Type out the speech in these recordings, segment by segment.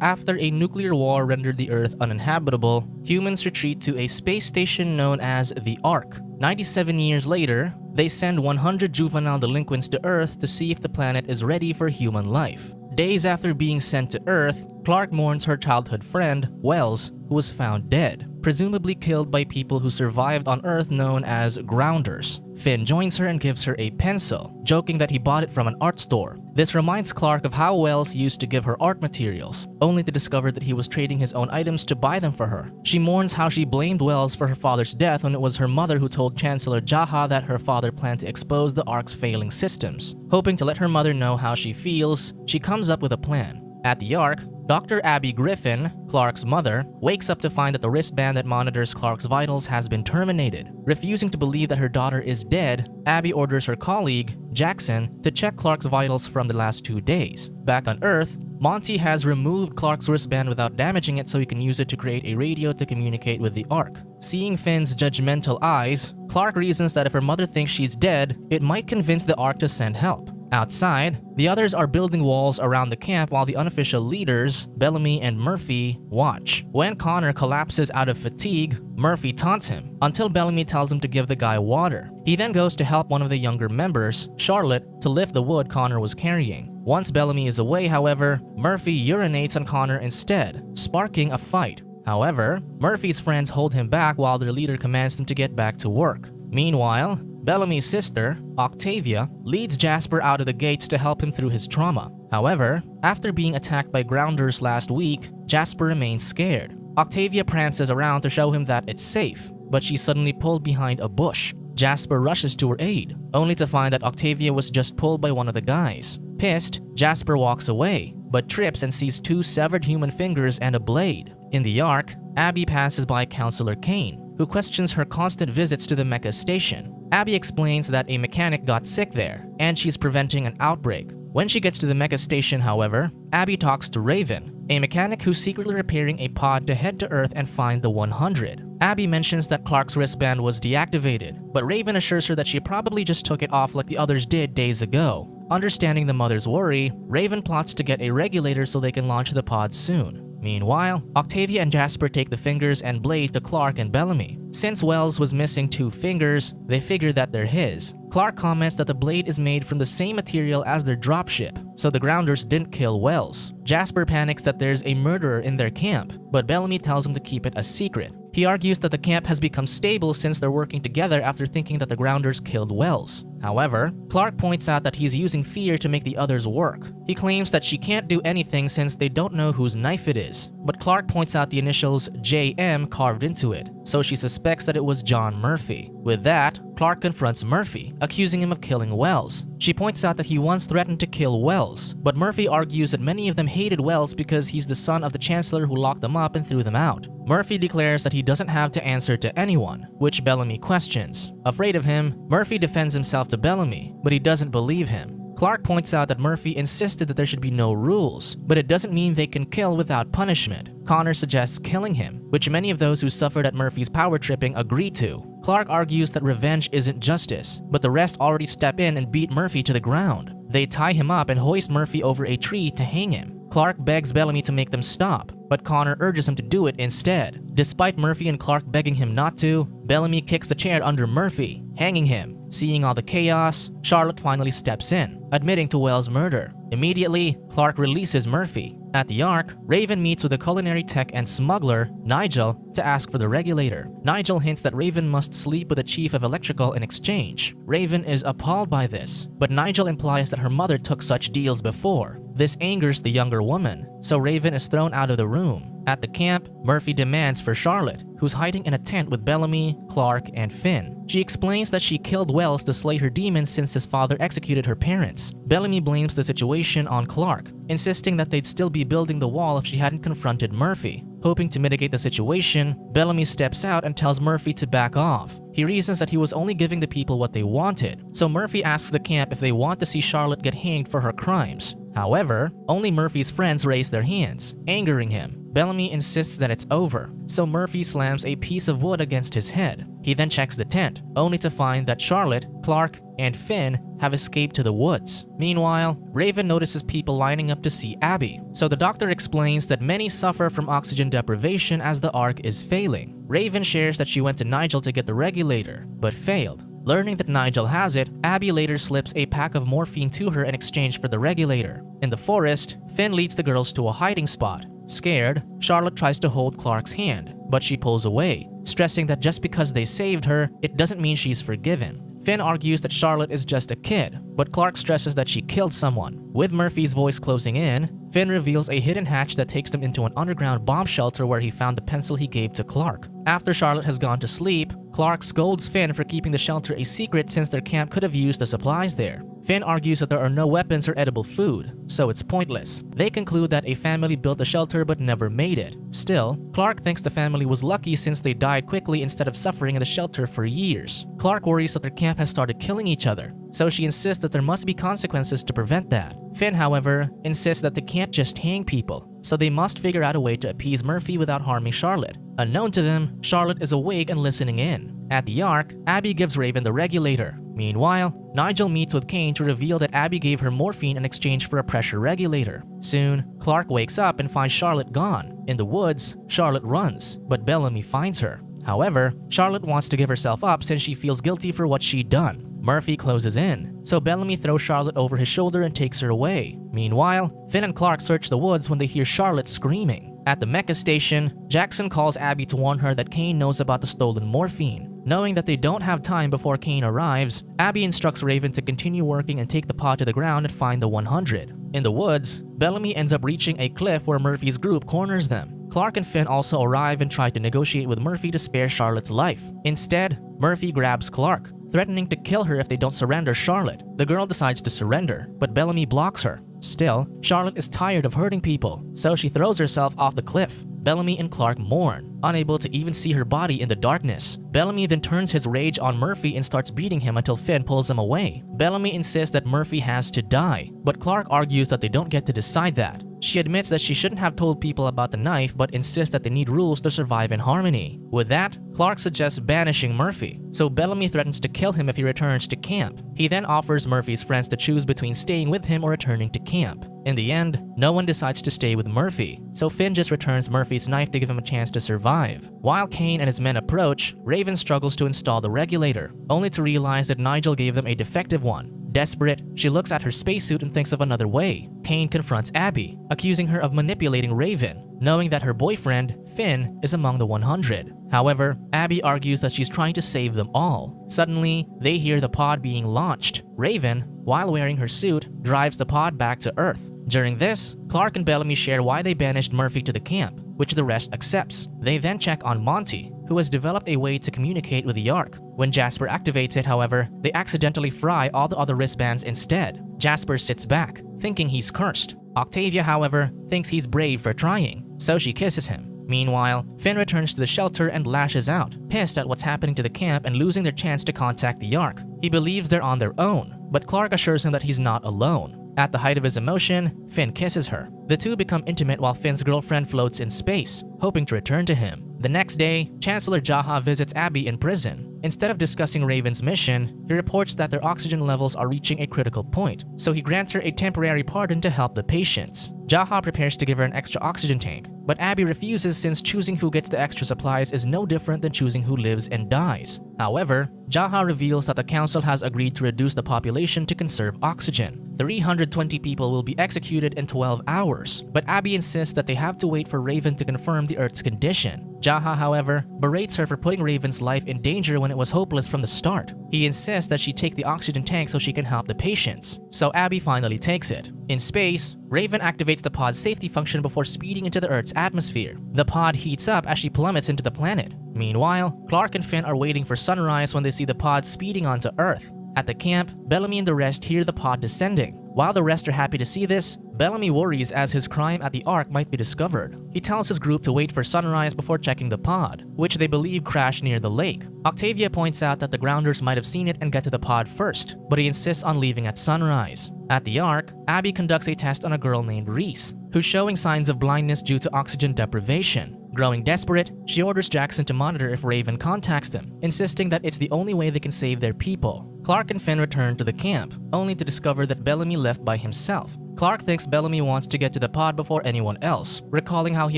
after a nuclear war rendered the Earth uninhabitable, humans retreat to a space station known as the Ark. 97 years later, they send 100 juvenile delinquents to Earth to see if the planet is ready for human life. Days after being sent to Earth, Clark mourns her childhood friend, Wells, who was found dead, presumably killed by people who survived on Earth known as grounders. Finn joins her and gives her a pencil, joking that he bought it from an art store. This reminds Clark of how Wells used to give her art materials, only to discover that he was trading his own items to buy them for her. She mourns how she blamed Wells for her father's death when it was her mother who told Chancellor Jaha that her father planned to expose the Ark's failing systems. Hoping to let her mother know how she feels, she comes up with a plan. At the Ark, Dr. Abby Griffin, Clark's mother, wakes up to find that the wristband that monitors Clark's vitals has been terminated. Refusing to believe that her daughter is dead, Abby orders her colleague, Jackson, to check Clark's vitals from the last 2 days. Back on Earth, Monty has removed Clark's wristband without damaging it so he can use it to create a radio to communicate with the Ark. Seeing Finn's judgmental eyes, Clark reasons that if her mother thinks she's dead, it might convince the Ark to send help. Outside, the others are building walls around the camp while the unofficial leaders, Bellamy and Murphy, watch. When Connor collapses out of fatigue, Murphy taunts him until Bellamy tells him to give the guy water. He then goes to help one of the younger members, Charlotte, to lift the wood Connor was carrying. Once Bellamy is away, however, Murphy urinates on Connor instead, sparking a fight. However, Murphy's friends hold him back while their leader commands them to get back to work. Meanwhile, Bellamy's sister, Octavia, leads Jasper out of the gates to help him through his trauma. However, after being attacked by grounders last week, Jasper remains scared. Octavia prances around to show him that it's safe, but she's suddenly pulled behind a bush. Jasper rushes to her aid, only to find that Octavia was just pulled by one of the guys. Pissed, Jasper walks away, but trips and sees 2 severed human fingers and a blade. In the Ark, Abby passes by Counselor Kane, who questions her constant visits to the mecha station. Abby explains that a mechanic got sick there, and she's preventing an outbreak. When she gets to the mecha station, however, Abby talks to Raven, a mechanic who's secretly repairing a pod to head to Earth and find the 100. Abby mentions that Clark's wristband was deactivated, but Raven assures her that she probably just took it off like the others did days ago. Understanding the mother's worry, Raven plots to get a regulator so they can launch the pod soon. Meanwhile, Octavia and Jasper take the fingers and blade to Clark and Bellamy. Since Wells was missing 2 fingers, they figure that they're his. Clark comments that the blade is made from the same material as their dropship, so the grounders didn't kill Wells. Jasper panics that there's a murderer in their camp, but Bellamy tells him to keep it a secret. He argues that the camp has become stable since they're working together after thinking that the grounders killed Wells. However, Clark points out that he's using fear to make the others work. He claims that she can't do anything since they don't know whose knife it is, but Clark points out the initials JM carved into it, so she suspects that it was John Murphy. With that, Clark confronts Murphy, accusing him of killing Wells. She points out that he once threatened to kill Wells, but Murphy argues that many of them hated Wells because he's the son of the Chancellor who locked them up and threw them out. Murphy declares that he doesn't have to answer to anyone, which Bellamy questions. Afraid of him, Murphy defends himself to Bellamy, but he doesn't believe him. Clark points out that Murphy insisted that there should be no rules, but it doesn't mean they can kill without punishment. Connor suggests killing him, which many of those who suffered at Murphy's power tripping agree to. Clark argues that revenge isn't justice, but the rest already step in and beat Murphy to the ground. They tie him up and hoist Murphy over a tree to hang him. Clark begs Bellamy to make them stop, but Connor urges him to do it instead. Despite Murphy and Clark begging him not to, Bellamy kicks the chair under Murphy, hanging him. Seeing all the chaos, Charlotte finally steps in, admitting to Wells' murder. Immediately, Clark releases Murphy. At the Ark, Raven meets with the culinary tech and smuggler, Nigel, to ask for the regulator. Nigel hints that Raven must sleep with the chief of electrical in exchange. Raven is appalled by this, but Nigel implies that her mother took such deals before. This angers the younger woman, so Raven is thrown out of the room. At the camp, Murphy demands for Charlotte, who's hiding in a tent with Bellamy, Clark, and Finn. She explains that she killed Wells to slay her demons since his father executed her parents. Bellamy blames the situation on Clark, insisting that they'd still be building the wall if she hadn't confronted Murphy. Hoping to mitigate the situation, Bellamy steps out and tells Murphy to back off. He reasons that he was only giving the people what they wanted, so Murphy asks the camp if they want to see Charlotte get hanged for her crimes. However, only Murphy's friends raise their hands, angering him. Bellamy insists that it's over, so Murphy slams a piece of wood against his head. He then checks the tent, only to find that Charlotte, Clark, and Finn have escaped to the woods. Meanwhile, Raven notices people lining up to see Abby, so the doctor explains that many suffer from oxygen deprivation as the Ark is failing. Raven shares that she went to Nigel to get the regulator, but failed. Learning that Nigel has it, Abby later slips a pack of morphine to her in exchange for the regulator. In the forest, Finn leads the girls to a hiding spot. Scared, Charlotte tries to hold Clark's hand, but she pulls away, stressing that just because they saved her, it doesn't mean she's forgiven. Finn argues that Charlotte is just a kid, but Clark stresses that she killed someone. With Murphy's voice closing in, Finn reveals a hidden hatch that takes them into an underground bomb shelter where he found the pencil he gave to Clark. After Charlotte has gone to sleep, Clark scolds Finn for keeping the shelter a secret since their camp could have used the supplies there. Finn argues that there are no weapons or edible food, so it's pointless. They conclude that a family built the shelter but never made it. Still, Clark thinks the family was lucky since they died quickly instead of suffering in the shelter for years. Clark worries that their camp has started killing each other, so she insists that there must be consequences to prevent that. Finn, however, insists that they can't just hang people, so they must figure out a way to appease Murphy without harming Charlotte. Unknown to them, Charlotte is awake and listening in. At the Ark, Abby gives Raven the regulator. Meanwhile, Nigel meets with Kane to reveal that Abby gave her morphine in exchange for a pressure regulator. Soon, Clark wakes up and finds Charlotte gone. In the woods, Charlotte runs, but Bellamy finds her. However, Charlotte wants to give herself up since she feels guilty for what she'd done. Murphy closes in, so Bellamy throws Charlotte over his shoulder and takes her away. Meanwhile, Finn and Clark search the woods when they hear Charlotte screaming. At the mecha station, Jackson calls Abby to warn her that Kane knows about the stolen morphine. Knowing that they don't have time before Kane arrives, Abby instructs Raven to continue working and take the pod to the ground and find the 100. In the woods, Bellamy ends up reaching a cliff where Murphy's group corners them. Clark and Finn also arrive and try to negotiate with Murphy to spare Charlotte's life. Instead, Murphy grabs Clark, threatening to kill her if they don't surrender Charlotte. The girl decides to surrender, but Bellamy blocks her. Still, Charlotte is tired of hurting people, so she throws herself off the cliff. Bellamy and Clark mourn, unable to even see her body in the darkness. Bellamy then turns his rage on Murphy and starts beating him until Finn pulls him away. Bellamy insists that Murphy has to die, but Clark argues that they don't get to decide that. She admits that she shouldn't have told people about the knife but insists that they need rules to survive in harmony. With that, Clark suggests banishing Murphy, so Bellamy threatens to kill him if he returns to camp. He then offers Murphy's friends to choose between staying with him or returning to camp. In the end, no one decides to stay with Murphy, so Finn just returns Murphy's knife to give him a chance to survive. While Kane and his men approach, Raven struggles to install the regulator, only to realize that Nigel gave them a defective one. Desperate, she looks at her spacesuit and thinks of another way. Kane confronts Abby, accusing her of manipulating Raven, knowing that her boyfriend, Finn, is among the 100. However, Abby argues that she's trying to save them all. Suddenly, they hear the pod being launched. Raven, while wearing her suit, drives the pod back to Earth. During this, Clark and Bellamy share why they banished Murphy to the camp, which the rest accepts. They then check on Monty, who has developed a way to communicate with the Ark. When Jasper activates it, however, they accidentally fry all the other wristbands instead. Jasper sits back, thinking he's cursed. Octavia, however, thinks he's brave for trying, so she kisses him. Meanwhile, Finn returns to the shelter and lashes out, pissed at what's happening to the camp and losing their chance to contact the Ark. He believes they're on their own, but Clark assures him that he's not alone. At the height of his emotion, Finn kisses her. The two become intimate while Finn's girlfriend floats in space, hoping to return to him. The next day, Chancellor Jaha visits Abby in prison. Instead of discussing Raven's mission, he reports that their oxygen levels are reaching a critical point, so he grants her a temporary pardon to help the patients. Jaha prepares to give her an extra oxygen tank, but Abby refuses since choosing who gets the extra supplies is no different than choosing who lives and dies. However, Jaha reveals that the council has agreed to reduce the population to conserve oxygen. 320 people will be executed in 12 hours, but Abby insists that they have to wait for Raven to confirm the Earth's condition. Jaha, however, berates her for putting Raven's life in danger when it was hopeless from the start. He insists that she take the oxygen tank so she can help the patients, so Abby finally takes it. In space, Raven activates the pod's safety function before speeding into the Earth's atmosphere. The pod heats up as she plummets into the planet. Meanwhile, Clark and Finn are waiting for sunrise when they see the pod speeding onto Earth. At the camp, Bellamy and the rest hear the pod descending. While the rest are happy to see this, Bellamy worries as his crime at the Ark might be discovered. He tells his group to wait for sunrise before checking the pod, which they believe crashed near the lake. Octavia points out that the grounders might have seen it and get to the pod first, but he insists on leaving at sunrise. At the Ark, Abby conducts a test on a girl named Reese, who's showing signs of blindness due to oxygen deprivation. Growing desperate, she orders Jackson to monitor if Raven contacts them, insisting that it's the only way they can save their people. Clark and Finn return to the camp, only to discover that Bellamy left by himself. Clark thinks Bellamy wants to get to the pod before anyone else, recalling how he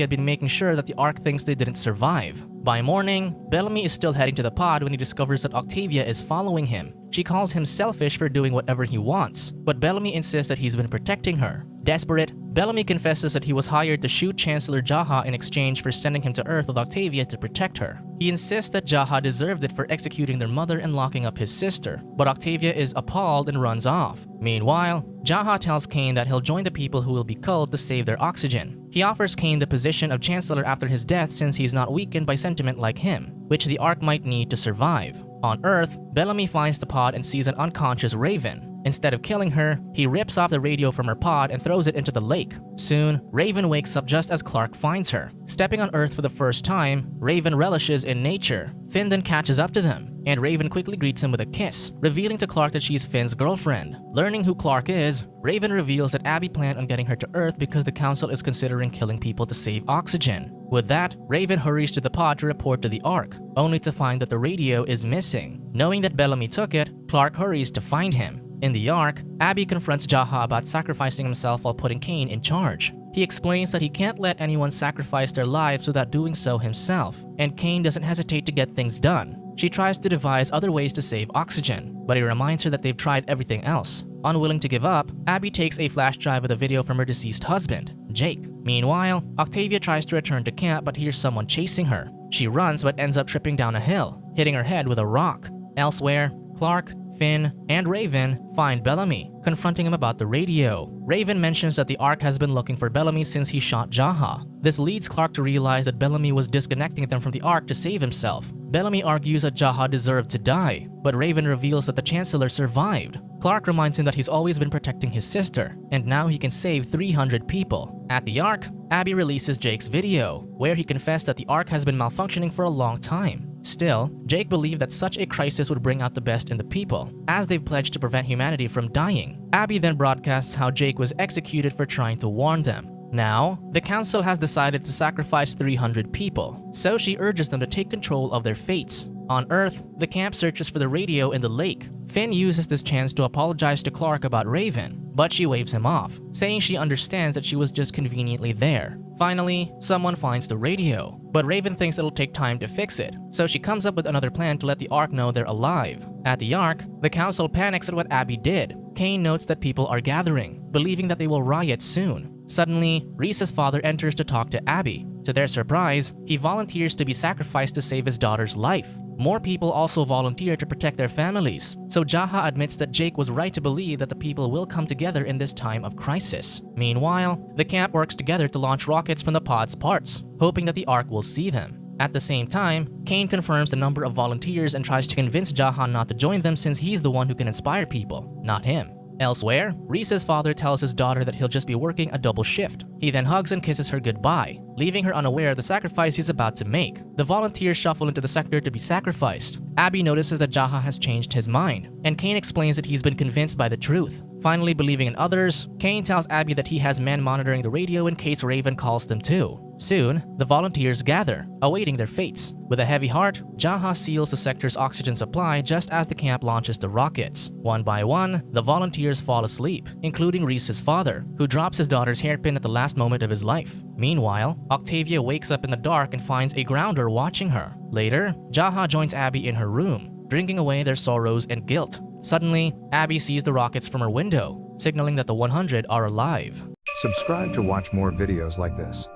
had been making sure that the Ark thinks they didn't survive. By morning, Bellamy is still heading to the pod when he discovers that Octavia is following him. She calls him selfish for doing whatever he wants, but Bellamy insists that he's been protecting her. Desperate, Bellamy confesses that he was hired to shoot Chancellor Jaha in exchange for sending him to Earth with Octavia to protect her. He insists that Jaha deserved it for executing their mother and locking up his sister, but Octavia is appalled and runs off. Meanwhile, Jaha tells Kane that he'll join the people who will be culled to save their oxygen. He offers Kane the position of Chancellor after his death since he's not weakened by sentiment like him, which the Ark might need to survive. On Earth, Bellamy finds the pod and sees an unconscious Raven. Instead of killing her, he rips off the radio from her pod and throws it into the lake. Soon, Raven wakes up just as Clark finds her. Stepping on Earth for the first time, Raven relishes in nature. Finn then catches up to them, and Raven quickly greets him with a kiss, revealing to Clark that she's Finn's girlfriend. Learning who Clark is, Raven reveals that Abby planned on getting her to Earth because the Council is considering killing people to save oxygen. With that, Raven hurries to the pod to report to the Ark, only to find that the radio is missing. Knowing that Bellamy took it, Clark hurries to find him. In the Ark, Abby confronts Jaha about sacrificing himself while putting Kane in charge. He explains that he can't let anyone sacrifice their lives without doing so himself, and Kane doesn't hesitate to get things done. She tries to devise other ways to save oxygen, but he reminds her that they've tried everything else. Unwilling to give up, Abby takes a flash drive with a video from her deceased husband, Jake. Meanwhile, Octavia tries to return to camp but hears someone chasing her. She runs but ends up tripping down a hill, hitting her head with a rock. Elsewhere, Clark, Finn, and Raven find Bellamy, confronting him about the radio. Raven mentions that the Ark has been looking for Bellamy since he shot Jaha. This leads Clark to realize that Bellamy was disconnecting them from the Ark to save himself. Bellamy argues that Jaha deserved to die, but Raven reveals that the Chancellor survived. Clark reminds him that he's always been protecting his sister, and now he can save 300 people. At the Ark, Abby releases Jake's video, where he confessed that the Ark has been malfunctioning for a long time. Still, Jake believed that such a crisis would bring out the best in the people, as they've pledged to prevent humanity from dying. Abby then broadcasts how Jake was executed for trying to warn them. Now, the Council has decided to sacrifice 300 people, so she urges them to take control of their fates. On Earth, the camp searches for the radio in the lake. Finn uses this chance to apologize to Clark about Raven, but she waves him off, saying she understands that she was just conveniently there. Finally, someone finds the radio, but Raven thinks it'll take time to fix it, so she comes up with another plan to let the Ark know they're alive. At the Ark, the Council panics at what Abby did. Kane notes that people are gathering, believing that they will riot soon. Suddenly, Reese's father enters to talk to Abby. To their surprise, he volunteers to be sacrificed to save his daughter's life. More people also volunteer to protect their families, so Jaha admits that Jake was right to believe that the people will come together in this time of crisis. Meanwhile, the camp works together to launch rockets from the pod's parts, hoping that the Ark will see them. At the same time, Kane confirms the number of volunteers and tries to convince Jaha not to join them since he's the one who can inspire people, not him. Elsewhere, Reese's father tells his daughter that he'll just be working a double shift. He then hugs and kisses her goodbye, leaving her unaware of the sacrifice he's about to make. The volunteers shuffle into the sector to be sacrificed. Abby notices that Jaha has changed his mind, and Kane explains that he's been convinced by the truth. Finally believing in others, Kane tells Abby that he has men monitoring the radio in case Raven calls them too. Soon, the volunteers gather, awaiting their fates. With a heavy heart, Jaha seals the sector's oxygen supply just as the camp launches the rockets. One by one, the volunteers fall asleep, including Reese's father, who drops his daughter's hairpin at the last moment of his life. Meanwhile, Octavia wakes up in the dark and finds a grounder watching her. Later, Jaha joins Abby in her room, drinking away their sorrows and guilt. Suddenly, Abby sees the rockets from her window, signaling that the 100 are alive. Subscribe to watch more videos like this.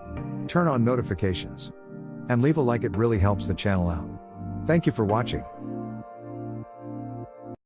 Turn on notifications. And leave a like, it really helps the channel out. Thank you for watching.